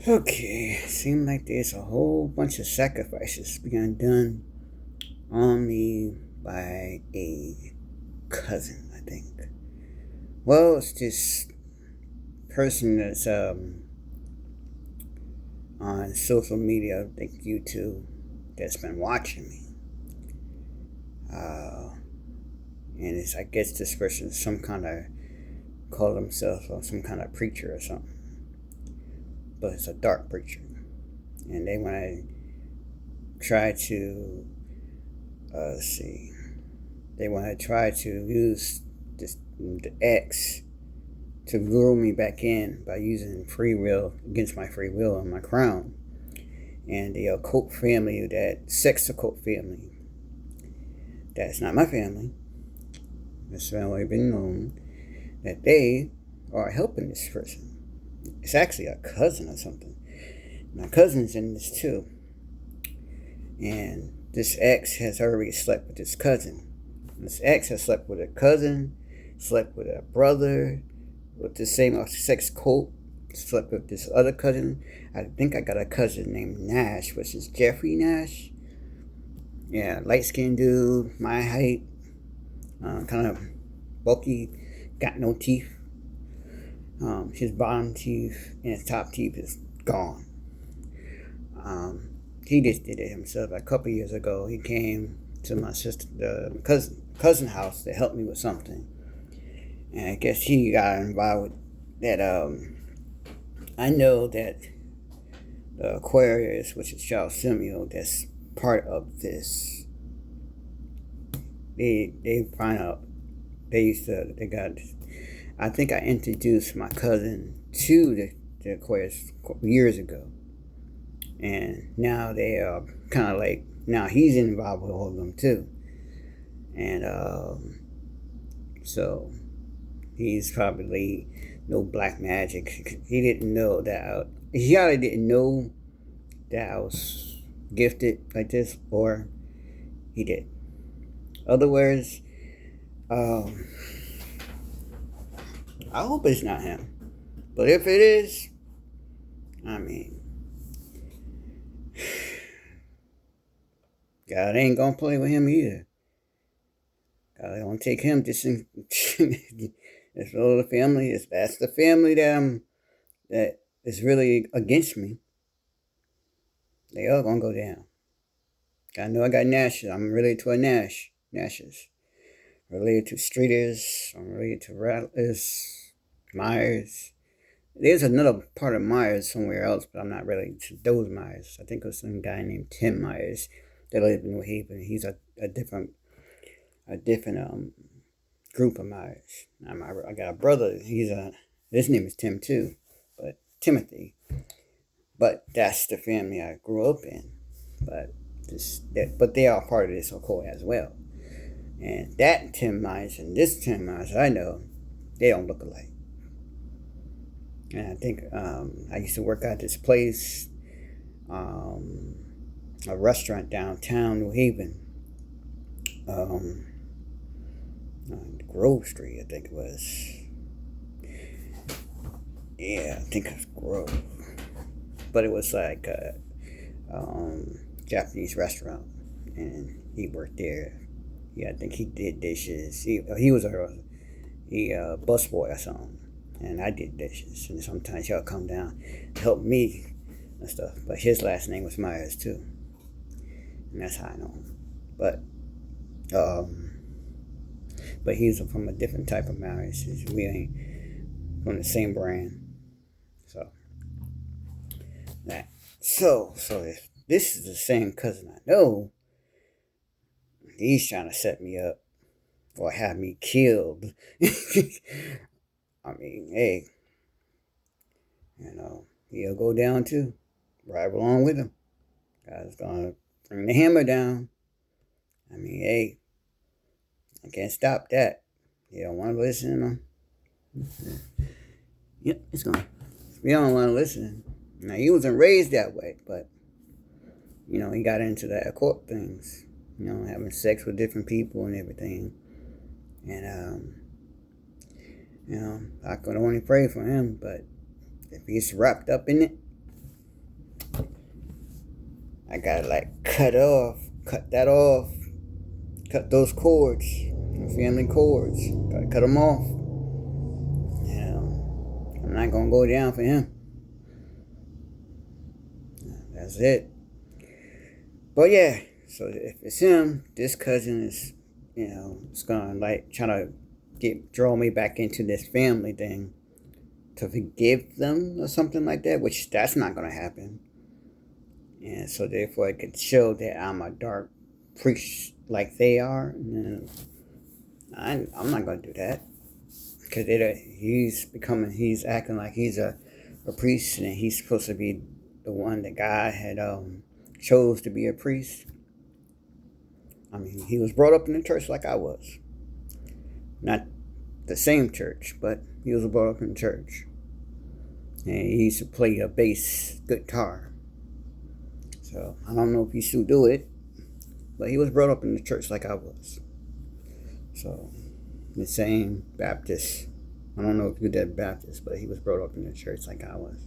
Okay, seems like there's a whole bunch of sacrifices being done on me by a cousin, I think. Well, it's this person that's on social media, I think YouTube, that's been watching me. Uh, and it's, I guess this person is some kind of, call himself some kind of preacher or something. But it's a dark preacher. And they want to try to, let's see, they want to try to use the X to lure me back in by using free will against my free will and my crown. And the occult family, that sex occult family, that's not my family. It's already been known that they are helping this person. It's actually a cousin or something. My cousin's in this too. And this ex has already slept with his cousin. This ex has slept with a cousin, slept with a brother, with the same sex cult, slept with this other cousin. I think I got a cousin named Nash, which is Jeffrey Nash. Yeah, light skinned dude, my height, kind of bulky, got no teeth. His bottom teeth and his top teeth is gone. He just did it himself. A couple years ago, he came to my sister, the cousin house to help me with something, and I guess he got involved with that. I know that the Aquarius, which is Charles Simeon, that's part of this. They find out they got. I think I introduced my cousin to the Aquarius years ago, and now they are kind of like, now he's involved with all of them too, and so he's probably no black magic. He didn't know that. He either didn't know that I was gifted like this, or he did. Other words, um, I hope it's not him. But if it is, I mean, God ain't gonna play with him either. God gonna take him just in. It's all the family. That's the family that is really against me. They all gonna go down. I know I got Nashes. I'm related to a Nashes. Related to Streeters. I'm related to Rattlers, Myers. There's another part of Myers somewhere else, but I'm not related to those Myers. I think it was some guy named Tim Myers that lived in New Haven. He's a different group of Myers. I got a brother. His name is Tim too, but Timothy. But that's the family I grew up in. But they are part of this occult as well. And that Tim Myers and this Tim Myers I know, they don't look alike. And I think I used to work at this place, um, a restaurant downtown New Haven, Grove Street, I think it was. Yeah, I think it was Grove. But it was like a Japanese restaurant, and he worked there. Yeah, I think he did dishes. He was a busboy or something, and I did dishes. And sometimes he'll come down to help me and stuff. But his last name was Myers too, and that's how I know him. Um, but he's from a different type of Myers. We ain't from the same brand. So that. So if this is the same cousin I know, he's trying to set me up or have me killed. I mean, hey, he'll go down too. Right along with him. God's gonna bring the hammer down. I mean, hey, I can't stop that. You don't want to listen to him? Yep, it's gone. We don't want to listen. Now, he wasn't raised that way, but, he got into the occult things. Having sex with different people and everything. And, I could only pray for him, but if he's wrapped up in it, I gotta like cut that off, cut those cords, family cords. Gotta cut them off. You know, I'm not gonna go down for him. That's it. But yeah, so if it's him, this cousin is, it's gonna like try to draw me back into this family thing to forgive them or something like that, which that's not gonna happen. And so therefore, it could show that I'm a dark priest like they are. And I'm not gonna do that because he's acting like he's a priest and he's supposed to be the one that God had chose to be a priest. I mean, he was brought up in the church like I was. Not the same church, but he was brought up in the church. And he used to play a bass guitar. So I don't know if he still do it, but he was brought up in the church like I was. So the same Baptist. I don't know if you did Baptist, but he was brought up in the church like I was.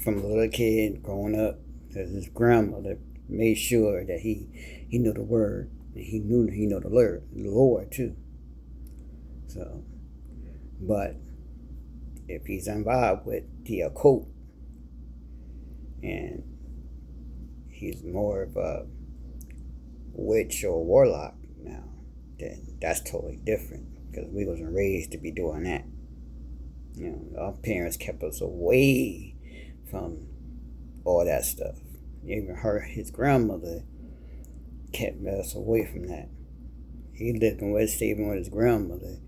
From a little kid growing up, his grandmother made sure that he knew the word and he knew the Lord too. So, but if he's involved with the occult and he's more of a witch or warlock now, then that's totally different because we wasn't raised to be doing that. Our parents kept us away from all that stuff. Even his grandmother kept us away from that. He lived in West Haven with his grandmother.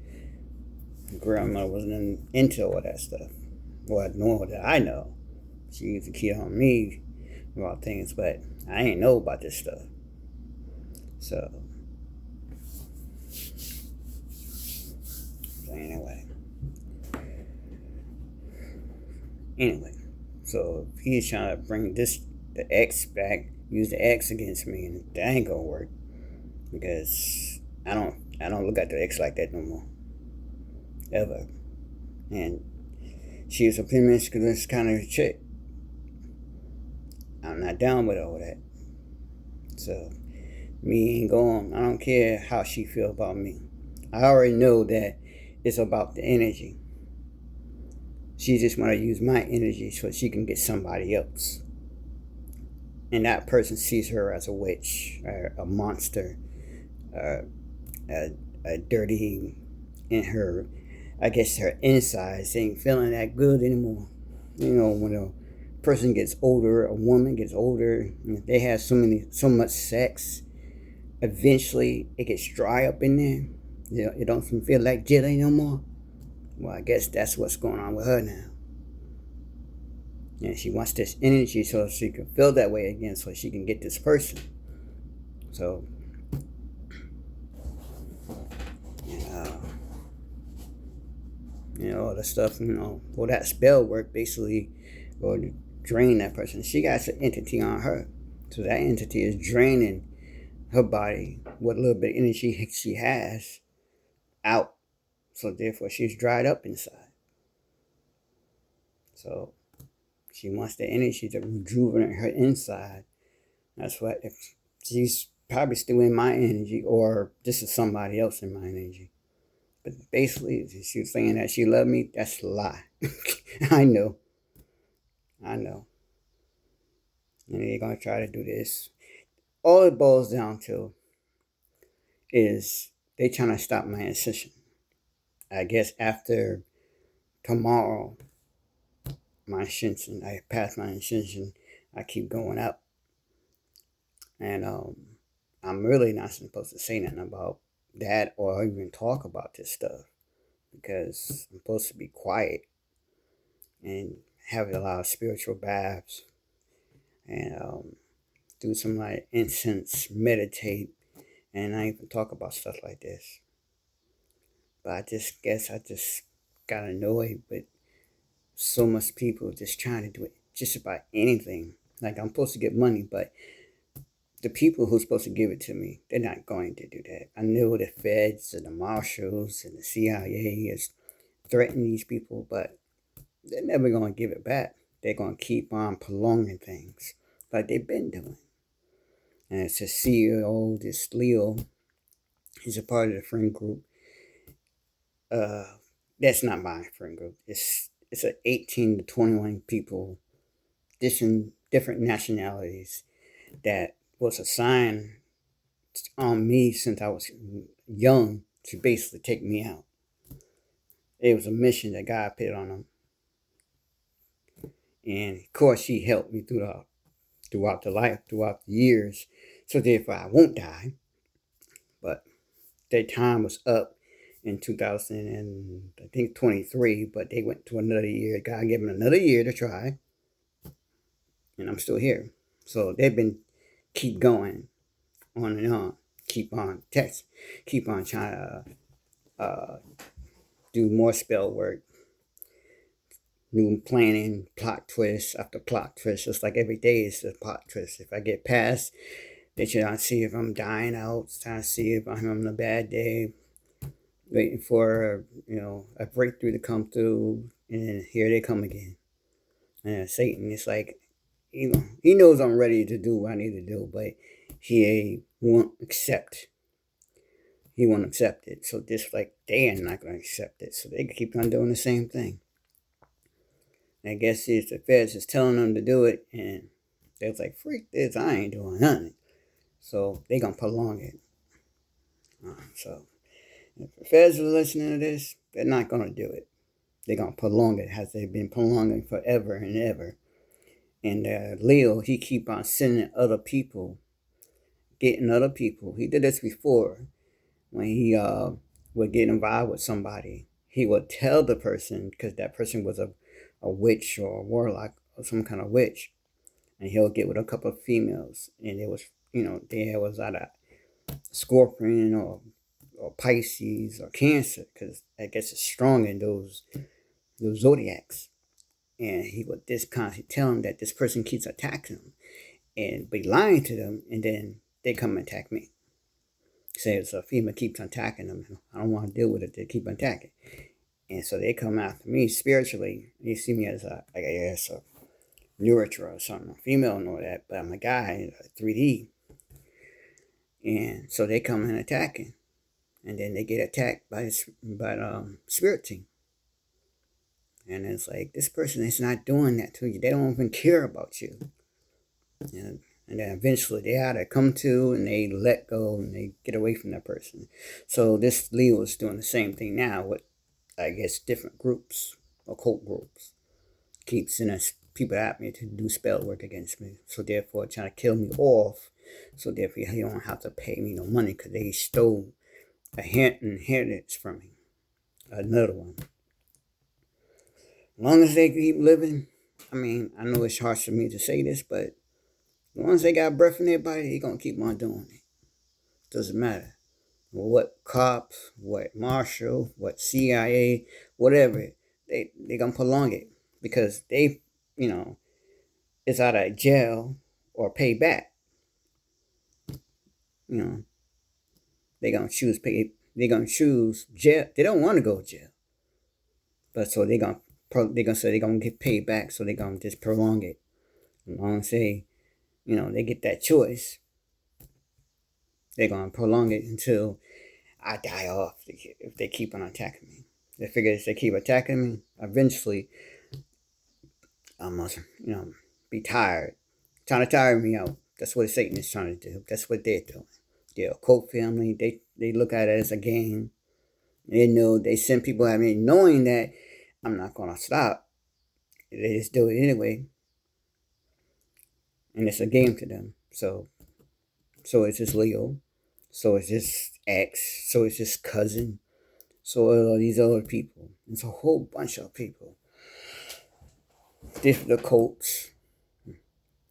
His grandmother wasn't into all that stuff. Well, nor that I know. She used to kid on me about things, but I ain't know about this stuff. So anyway, so if he's trying to bring the X back, use the X against me, and that ain't gonna work because I don't look at the X like that no more, ever. And she was a promiscuous kind of chick. I'm not down with all that. So me ain't going. I don't care how she feel about me. I already know that it's about the energy. She just want to use my energy so she can get somebody else. And that person sees her as a witch, a monster, a dirty in her, I guess her insides ain't feeling that good anymore. When a person gets older, a woman gets older, they have so much sex, eventually it gets dry up in there. It don't feel like jelly no more. Well, I guess that's what's going on with her now. And she wants this energy so she can feel that way again so she can get this person. So, all the stuff, all that spell work basically, or to drain that person. She got an entity on her. So that entity is draining her body, what little bit of energy she has, out. So therefore she's dried up inside. So she wants the energy to rejuvenate her inside. That's what, if she's probably still in my energy, or this is somebody else in my energy. But basically, she's saying that she loved me. That's a lie. I know. And they're going to try to do this. All it boils down to is they trying to stop my ascension. I guess after tomorrow, my ascension, I pass my ascension, I keep going up. And I'm really not supposed to say nothing about that or even talk about this stuff because I'm supposed to be quiet and have a lot of spiritual baths and do some like incense, meditate, and not even talk about stuff like this. But I just guess I just got annoyed with so much people just trying to do it just about anything. Like I'm supposed to get money, but the people who's supposed to give it to me, they're not going to do that. I know the feds and the marshals and the CIA is threatening these people, but they're never going to give it back. they're going to keep on prolonging things like they've been doing. And it's a CEO, this Leo, he's a part of the friend group. That's not my friend group. It's a 18 to 21 people, different nationalities that was assigned on me since I was young to basically take me out. It was a mission that God put on them. And of course, he helped me throughout the years. So therefore, I won't die. But their time was up in 2000 and I think 23. But they went to another year. God gave them another year to try, and I'm still here. So they've been keep going on and on, keep on text, keep on trying to do more spell work, new planning, plot twist after plot twist. Just like every day is a plot twist. If I get past, they trying to see if I'm dying out, trying to see if I'm having a bad day, waiting for a breakthrough to come through, and here they come again. And Satan is like, he knows I'm ready to do what I need to do, but he won't accept. He won't accept it. So just like they are not going to accept it, so they keep on doing the same thing. I guess it's the feds is telling them to do it, and they're like, freak this, I ain't doing nothing. So they going to prolong it. So if the feds are listening to this, they're not going to do it. They're going to prolong it as they've been prolonging forever and ever. And Leo, he keep on sending other people, getting other people. He did this before when he would get involved with somebody. He would tell the person, because that person was a witch or a warlock or some kind of witch, and he'll get with a couple of females, and it was, there was either Scorpion or Pisces or Cancer, because I guess it's strong in those zodiacs. And he would just constantly tell him that this person keeps attacking him and be lying to them, and then they come and attack me. Say it's a female keeps attacking them. I don't want to deal with it. They keep attacking. And so they come after me spiritually. They see me as a nurturer or something, a female and all that, but I'm a guy, 3D. And so they come and attacking. And then they get attacked by spirit team. And it's like, this person is not doing that to you. They don't even care about you. And then eventually they either come to and they let go and they get away from that person. So this Leo is doing the same thing now with, I guess, different groups, occult groups. Keeps sending people at me to do spell work against me. So therefore trying to kill me off. So therefore he don't have to pay me no money because they stole a inheritance from me. Another one. As long as they keep living, I know it's harsh for me to say this, but as long as they got breath in their body, they're going to keep on doing it. Doesn't matter. What cops, what marshal, what CIA, whatever, they're going to prolong it because they, it's out of jail or pay back. They're going to choose jail. They don't want to go to jail. But so they're going to say they're going to get paid back, so they're going to just prolong it. As long as they get that choice, they're going to prolong it until I die off if they keep on attacking me. They figure if they keep attacking me, eventually I must, be tired. Trying to tire me out. That's what Satan is trying to do. That's what they're doing. The occult family, they look at it as a game. They know they send people at me knowing that I'm not going to stop. They just do it anyway. And it's a game to them. So it's just Leo. So it's just ex. So it's just cousin. So are these other people. It's a whole bunch of people. The cults.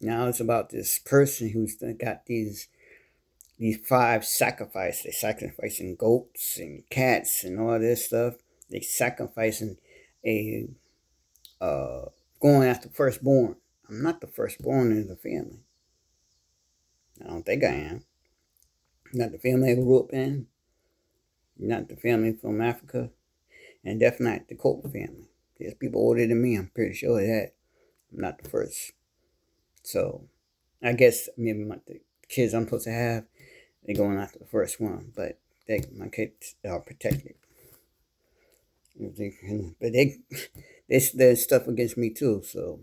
Now it's about this person who's got these 5 sacrifices. They're sacrificing goats and cats and all this stuff. They sacrificing going after firstborn. I'm not the firstborn in the family. I don't think I am. Not the family I grew up in. Not the family from Africa. And definitely not the cult family. There's people older than me, I'm pretty sure of that. I'm not the first. So I guess maybe the kids I'm supposed to have, they're going after the first one, but my kids are protected. But there's stuff against me too, so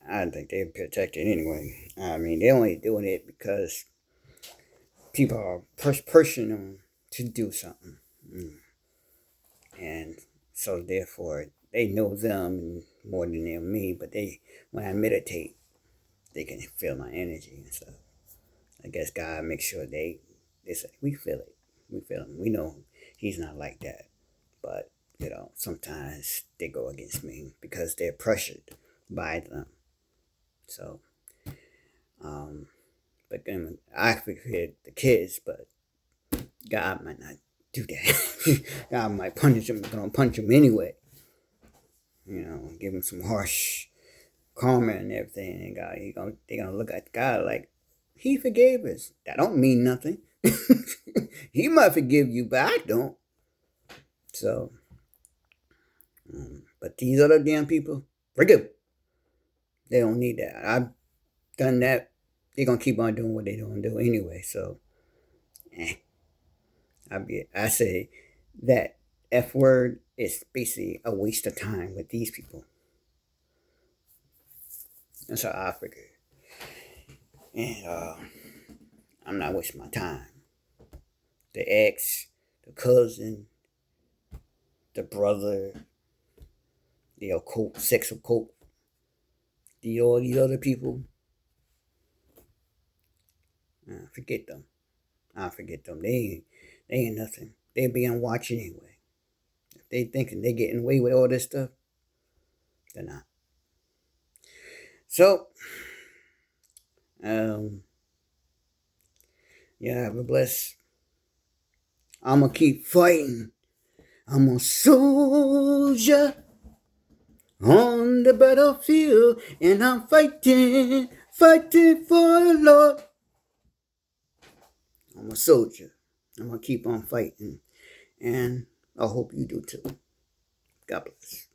I think they're protected anyway. I mean, they're only doing it because people are pushing them to do something, and so therefore they know them more than they know me. But when I meditate, they can feel my energy and stuff. I guess God makes sure they say we feel it, we feel him, we know he's not like that. But sometimes they go against me because they're pressured by them. So, but then I forget the kids, but God might not do that. God might punish them, gonna punch them anyway. Give them some harsh karma and everything. And God, they're gonna look at God like he forgave us. That don't mean nothing. He might forgive you, but I don't. So, but these other damn people, forgive. They don't need that. I've done that. They're gonna keep on doing what they don't do anyway. So, I say that F word is basically a waste of time with these people. That's how I figure. And I'm not wasting my time. The ex, the cousin, the brother, the occult, sex occult, all these other people. Forget them. I forget them. They ain't nothing. They be on watch anyway. If they thinking they getting away with all this stuff, they're not. So, have a bless. I'ma keep fighting. I'm a soldier on the battlefield, and I'm fighting for the Lord. I'm a soldier. I'm gonna keep on fighting, and I hope you do too. God bless.